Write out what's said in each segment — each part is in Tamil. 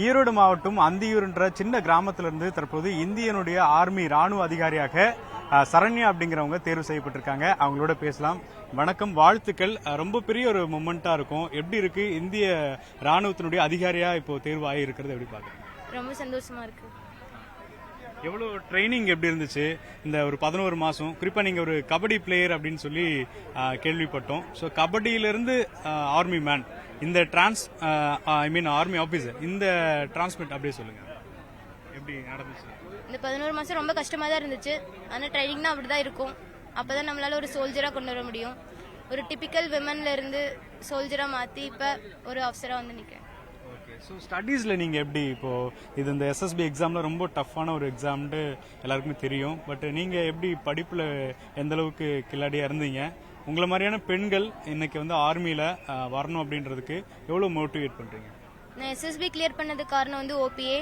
ஈரோடு மாவட்டம் அந்தியூர்ன்ற சின்ன கிராமத்திலிருந்து தற்போது இந்தியனுடைய ஆர்மி ராணுவ அதிகாரியாக சரண்யா அப்படிங்கிறவங்க தேர்வு செய்யப்பட்டிருக்காங்க. அவங்களோட பேசலாம். வணக்கம், வாழ்த்துக்கள். ரொம்ப பெரிய ஒரு மொமெண்டா இருக்கும். எப்படி இருக்கு இந்திய ராணுவத்தினுடைய அதிகாரியா இப்போ தேர்வு ஆகி இருக்கிறது எப்படி பாக்குறீங்க? ரொம்ப சந்தோஷமா இருக்கு. எவ்வளவு ட்ரைனிங் எப்படி இருந்துச்சு இந்த ஒரு 11 மாசம்? குறிப்பா நீங்க ஒரு கபடி பிளேயர் அப்படின்னு சொல்லி கேள்விப்பட்டோம். ஸோ கபடியிலிருந்து ஆர்மி மேன், இந்த ஆர்மி ஆபீசர், இந்த டிரான்ஸ்மிட் அப்படியே சொல்லுங்க, எப்படி நடந்துச்சு? இந்த 11 மாசம் ரொம்ப கஷ்டமா தான் இருந்துச்சு. ஆனால் ட்ரைனிங்னா அப்படிதான் இருக்கும். அப்பதான் நம்மளால ஒரு சோல்ஜரா கொண்டு வர முடியும். ஒரு டிபிக்கல் விமன்ல இருந்து சோல்ஜரா மாத்தி இப்ப ஒரு ஆஃபீஸரா வந்து நிக்கிறேன். ஸோ ஸ்டடீஸ்ல நீங்க எப்படி, இப்போ இது இந்த எஸ்எஸ்பி எக்ஸாம்ல ரொம்ப டஃப்பான ஒரு எக்ஸாம்னு எல்லாருக்குமே தெரியும். பட் நீங்க எப்படி படிப்புல எந்த அளவுக்கு கில்லாடியா இருந்தீங்க? உங்களை மாதிரியான பெண்கள் இன்னைக்கு வந்து ஆர்மியில வரணும் அப்படின்றதுக்கு எவ்வளவு மோட்டிவேட் பண்றீங்க? நான் எஸ்எஸ்பி கிளியர் பண்ணதுக்கு காரணம் வந்து OPA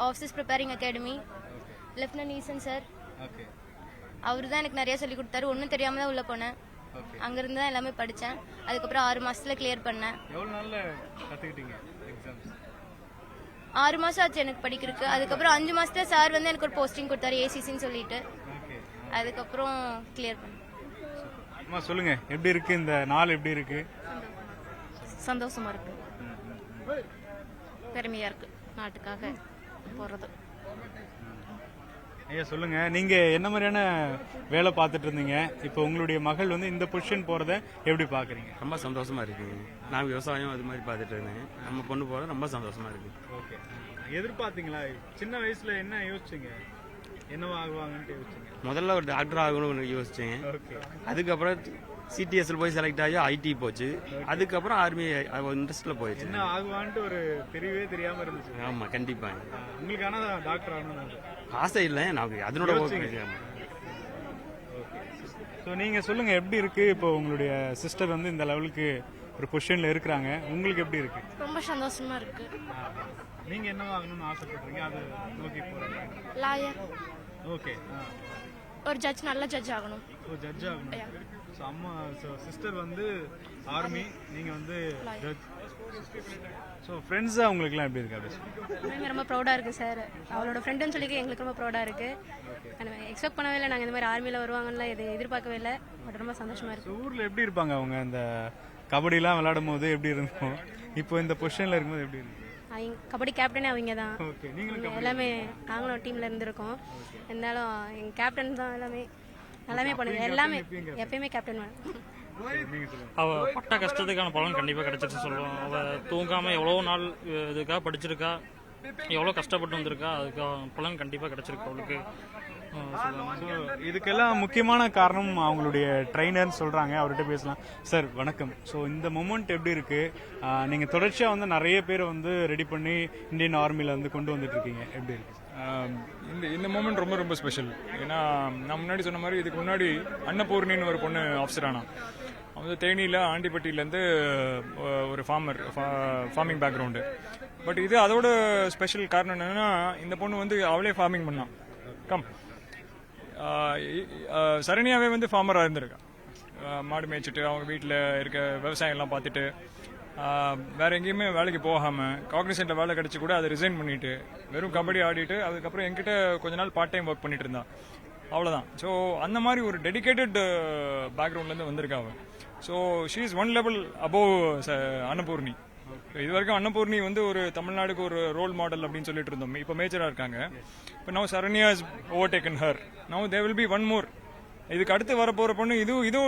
officers preparing academy, lieutenant Eesan sir. அவர் தான் எனக்கு நிறைய சொல்லி கொடுத்தாரு. ஒன்றும் தெரியாம தான் உள்ள போனேன். அங்கிருந்து தான் எல்லாமே படித்தேன். அதுக்கப்புறம் 6 மாசத்துல கிளியர் பண்ணேன். எவ்வளவு நாள்ல கத்துக்கிட்டீங்க எக்ஸாம்ஸ்? 6 மாசம் ஆச்சு எனக்கு படிக்கிறதுக்கு. அதுக்கப்புறம் 5 மாசத்துல சார் வந்து எனக்கு ஒரு போஸ்டிங் கொடுத்தாரு, ஏசிசின்னு சொல்லிட்டு. அதுக்கப்புறம் கிளியர் பண்ணேன். அம்மா சொல்லுங்க, எப்படி இருக்கு இந்த நாள்? எப்படி இருக்கு? சந்தோஷமா இருக்கு, பெருமையா இருக்கு நாட்டுக்காக போறது. ஐயா சொல்லுங்க, நீங்க என்ன மாதிரியான வேலை பார்த்துட்டு இருந்தீங்க? இப்போ உங்களுடைய மகள் வந்து இந்த பொசிஷன் போறத எப்படி பாக்குறீங்க? ரொம்ப சந்தோஷமா இருக்கு. நான் விவசாயம் அது மாதிரி பார்த்துட்டு இருந்தேன். நம்ம பொண்ணு போறது ரொம்ப சந்தோஷமா இருக்கு. ஓகே, எதிர்பார்த்தீங்களா? சின்ன வயசுல என்ன யோசிச்சீங்க? என்னவா ஆகுவாங்கன்னு யோசிச்சீங்க? முதல்ல ஒரு டாக்டர் ஆகணும்னு யோசிச்சேன். அதுக்கப்புறம் சிடிஎஸ்ல போய் செலக்ட் ஆகி ஐடி போச்சு. அதுக்கப்புறம் ஆர்மி இன்ட்ரெஸ்ட்ல போயிடுச்சு. என்ன ஆகுவான்ட்டு ஒரு தெரியவே தெரியாம இருந்துச்சு. ஆமா, கண்டிப்பா. உங்களுக்கு ஆனா டாக்டர் ஆகணும் ஆசை இல்லை, நான் அதனோட. ஸோ நீங்க சொல்லுங்க, எப்படி இருக்கு இப்போ உங்களுடைய சிஸ்டர் வந்து இந்த லெவலுக்கு ஒரு பொசிஷன்ல இருக்கிறாங்க? உங்களுக்கு எப்படி இருக்கு? ரொம்ப சந்தோஷமா இருக்கு. நீங்க என்ன ஆகணும்னு ஆசைப்படுறீங்க? அது நோக்கி போறீங்க? லாயர். ஓகே, ஒரு ஜட்ஜ், நல்ல ஜட்ஜ் ஆகணும். ஸோ ஜட்ஜ் ஆகணும். ஸோ அம்மா, ஸோ சிஸ்டர் வந்து ஆர்மி, நீங்க வந்து ஜட்ஜ். ஸோ ஃப்ரெண்ட்ஸா உங்களுக்குலாம் எப்படி இருக்கு? அப்படி ரொம்ப ப்ரௌடா இருக்கு சார். அவளோட ஃப்ரெண்டுன்னு சொல்லி எங்களுக்கு ரொம்ப ப்ரௌடா இருக்கு. எக்ஸ்பெக்ட் பண்ணவே இல்லை, நாங்கள் இந்த மாதிரி ஆர்மியில் வருவாங்கன்னு எதிர்பார்க்கவே இல்லை. பட் ரொம்ப சந்தோஷமா இருக்கு. ஊர்ல எப்படி இருப்பாங்க அவங்க? இந்த கபடிலாம் விளையாடும் போது எப்படி இருக்கும்? இப்போ இந்த பொசிஷன்ல இருக்கும்போது எப்படி இருக்கு? கபடி கேப்டனே அவங்க தான். எல்லாமே நாங்களும் டீம்ல இருந்திருக்கோம். இருந்தாலும் எங்க கேப்டன் தான் எல்லாமே பண்ணுங்க. எல்லாமே எப்பயுமே கேப்டன். அவ பட்ட கஷ்டத்துக்கான பலன் கண்டிப்பா கிடைச்சிருச்சு சொல்லுவோம். அவ தூங்காம எவ்வளவு நாள் இதுக்காக படிச்சிருக்கா, எவ்வளவு கஷ்டப்பட்டு வந்திருக்கா, அதுக்காக பலன் கண்டிப்பா கிடைச்சிருக்கு அவளுக்கு. இதுக்கெல்லாம் முக்கியமான காரணம் அவங்களுடைய ட்ரைனர்னு சொல்றாங்க. அவர்கிட்ட பேசலாம். சார் வணக்கம். ஸோ இந்த மொமெண்ட் எப்படி இருக்கு? நீங்க தொடர்ச்சியா வந்து நிறைய பேரை வந்து ரெடி பண்ணி இந்தியன் ஆர்மியில வந்து கொண்டு வந்துட்டு இருக்கீங்க, எப்படி இருக்கு? இந்த மூமெண்ட் ரொம்ப ரொம்ப ஸ்பெஷல். ஏன்னா நான் முன்னாடி சொன்ன மாதிரி இதுக்கு முன்னாடி அன்னபூர்ணின்னு ஒரு பொண்ணு ஆஃபீஸர் ஆனா. அவன் வந்து தேனியில் ஆண்டிப்பட்டியிலேருந்து ஒரு ஃபார்மிங் பேக்ரவுண்டு. பட் இது அதோட ஸ்பெஷல் காரணம் என்னன்னா, இந்த பொண்ணு வந்து அவளே ஃபார்மிங் பண்ணான். சரணியாவே வந்து ஃபார்மராக இருந்திருக்கா. மாடு மேய்ச்சிட்டு அவங்க வீட்டில் இருக்க விவசாயம்லாம் பார்த்துட்டு வேற எங்கேயுமே வேலைக்கு போகாமல் காக்னிசென்ட்ல வேலை கிடைச்சி கூட அதை ரிசைன் பண்ணிட்டு வெறும் கபடி ஆடிட்டு அதுக்கப்புறம் என்கிட்ட கொஞ்ச நாள் பார்ட் டைம் ஒர்க் பண்ணிட்டு இருந்தா. அவ்வளோதான். ஸோ அந்த மாதிரி ஒரு டெடிக்கேட்டட் பேக்ரவுண்ட்லேருந்து வந்திருக்கா அவள். So she is one level above Annapoorani. இது வரைக்கும் அன்னபூர்ணி வந்து ஒரு தமிழ்நாடுக்கு ஒரு ரோல் மாடல் அப்படின்னு சொல்லிட்டு இருந்தோம். இப்போ மேஜராக இருக்காங்க. இப்போ now Saranya is overtaken her. Now there will be one more. இதுக்கு அடுத்து வரப்போற பொண்ணு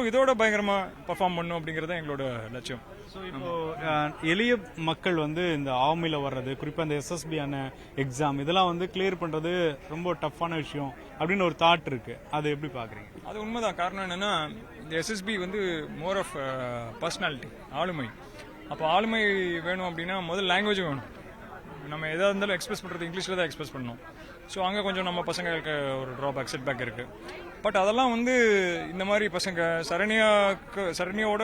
இதோட பயங்கரமா பெர்ஃபார்ம் பண்ணும் அப்படிங்கறது எங்களோட லட்சியம். இப்போ எளிய மக்கள் வந்து இந்த ஆர்மியில வர்றது, குறிப்பா இந்த எஸ்எஸ்பி ஆன எக்ஸாம், இதெல்லாம் வந்து கிளியர் பண்றது ரொம்ப டஃப்பான விஷயம் அப்படின்னு ஒரு தாட் இருக்கு. அது எப்படி பாக்குறீங்க? அது உண்மைதான். காரணம் என்னன்னா, இந்த எஸ்எஸ்பி வந்து மோர் ஆஃப் பர்சனாலிட்டி, ஆளுமை. அப்போ ஆளுமை வேணும் அப்படின்னா முதல் லாங்குவேஜ் வேணும். நம்ம எதாக இருந்தாலும் எக்ஸ்பிரஸ் பண்ணுறது இங்கிலீஷில் தான் எக்ஸ்பிரஸ் பண்ணணும். ஸோ அங்கே கொஞ்சம் நம்ம பசங்களுக்கு ஒரு ட்ராபேக், செட்பேக் இருக்குது. பட் அதெல்லாம் வந்து இந்த மாதிரி பசங்க சரண்யாவோட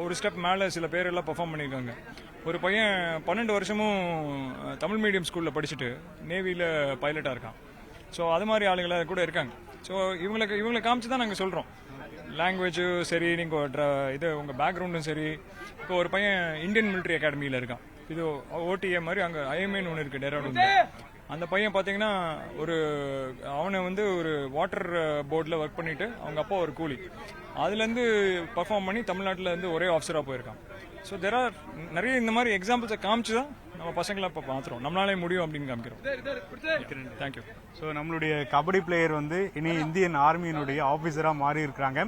ஒரு ஸ்டெப் மேலே சில பேர் எல்லாம் பெர்ஃபார்ம் பண்ணியிருக்காங்க. ஒரு பையன் 12 வருஷமும் தமிழ் மீடியம் ஸ்கூலில் படிச்சுட்டு நேவியில் பைலட்டாக இருக்கான். ஸோ அது மாதிரி ஆளுகளை கூட இருக்காங்க. ஸோ இவங்களை காமிச்சு தான் நாங்கள் சொல்கிறோம். லாங்குவேஜும் சரி, நீங்கள் இது உங்கள் பேக்ரவுண்டும் சரி. இப்போ ஒரு பையன் இந்தியன் மிலிட்ரி அகாடமியில் இருக்கான். இது ஓடிஏ மாதிரி அங்கே ஐஎம்ஏன்னு ஒன்று இருக்குது டேராடூன்ல. அந்த பையன் பார்த்தீங்கன்னா அவனை வந்து ஒரு வாட்டர் போர்டில் ஒர்க் பண்ணிட்டு அவங்க அப்பா ஒரு கூலி அதுலேருந்து பர்ஃபார்ம் பண்ணி தமிழ்நாட்டில் இருந்து ஒரே ஆஃபீஸராக போயிருக்கான். ஸோ தெர் ஆர் நிறைய இந்த மாதிரி எக்ஸாம்பிள்ஸை காமிச்சு தான் நம்ம பசங்களை இப்போ பார்த்துறோம், நம்மளாலே முடியும் அப்படின்னு காமிக்கிறோம். தேங்க்யூ. ஸோ நம்மளுடைய கபடி பிளேயர் வந்து இனி இந்தியன் ஆர்மியினுடைய ஆஃபீஸராக மாறி இருக்கிறாங்க.